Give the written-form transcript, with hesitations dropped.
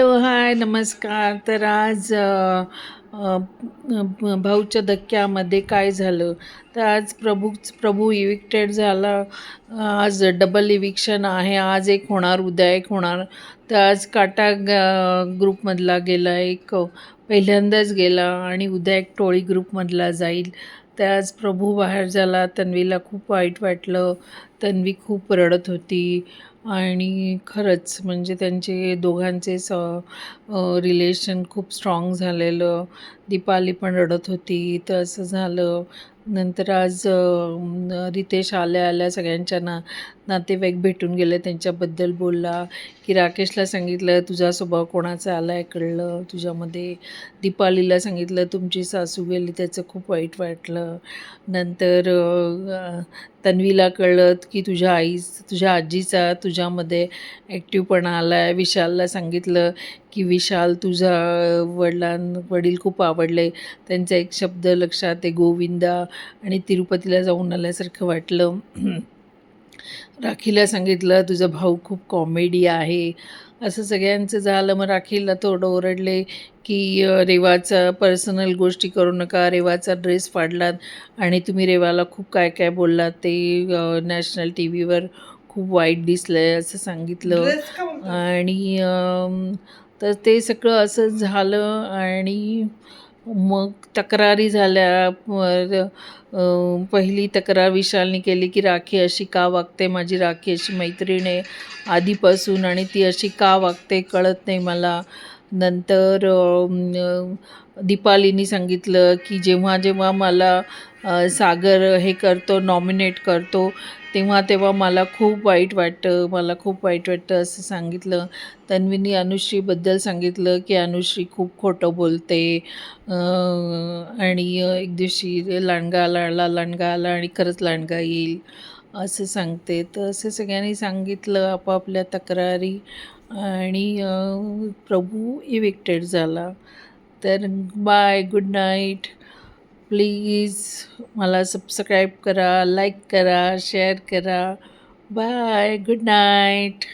Hello, हाय, नमस्कार. तर आज भाऊच्या धक्क्यामध्ये काय झालं, तर आज प्रभू इविक्टेड झाला. आज डबल इविक्शन आहे. आज एक होणार, उद्या एक होणार. तर आज काटा ग्रुपमधला गेला एक, पहिल्यांदाच गेला, आणि उद्या एक टोळी ग्रुपमधला जाईल. तर आज प्रभू बाहेर झाला. तन्वीला खूप वाईट वाटलं. तन्वी खूप रडत होती. आणि खरंच म्हणजे त्यांचे दोघांचे रिलेशन खूप स्ट्रॉंग झालेलं. दीपाली पण रडत होती. तर असं झालं. नंतर आज रितेश आल्या आल्या सगळ्यांच्या नातेवाईक भेटून गेले, त्यांच्याबद्दल बोलला, की राकेशला सांगितलं तुझा स्वभाव कोणाचा आला आहे कळलं तुझ्यामध्ये. दीपालीला सांगितलं तुमची सासू गेली, त्याचं खूप वाईट वाटलं. नंतर तन्वीला कळलं की तुझ्या आजीचा तुझ्यामध्ये ॲक्टिवपणा आला आहे. विशालला सांगितलं की विशाल तुझा वडील खूप आवडले, त्यांचा एक शब्द लक्षात आहे, गोविंदा, आणि तिरुपतीला जाऊन आल्यासारखं वाटलं. राखीला सांगितलं तुझा भाऊ खूप कॉमेडी आहे. असं सगळ्यांचं झालं. मग राखीला थोडं ओरडले की रेवाचा पर्सनल गोष्टी करू नका, रेवाचा ड्रेस फाडलात आणि तुम्ही रेवाला खूप काय काय बोललात, ते नॅशनल टी व्हीवर खूप वाईट दिसलं आहे असं सांगितलं. आणि तर ते सगळं असं झालं. आणि मग तक्रारी झाल्या. पहिली तक्रार विशालने केली की राखी अशी का वागते, माझी राखी अशी मैत्रीण आहे आधीपासून, आणि ती अशी का वागते कळत नाही मला. नंतर दीपालीनी सांगितलं की जेव्हा जेव्हा मला सागर हे करतो, नॉमिनेट करतो, तेव्हा तेव्हा मला खूप वाईट वाटतं असं सांगितलं. तन्वीनी अनुश्रीबद्दल सांगितलं की अनुश्री खूप खोटं बोलते. आणि एक दिवशी लांडगा आला आणि खरंच लांडगा येईल असं सांगते. तर असं सगळ्यांनी सांगितलं आपापल्या तक्रारी. आणि प्रभू इविक्टेड झाला. तर बाय, गुड नाईट. प्लीज मला सबस्क्राईब करा, लाईक करा, शेअर करा. Bye, good night.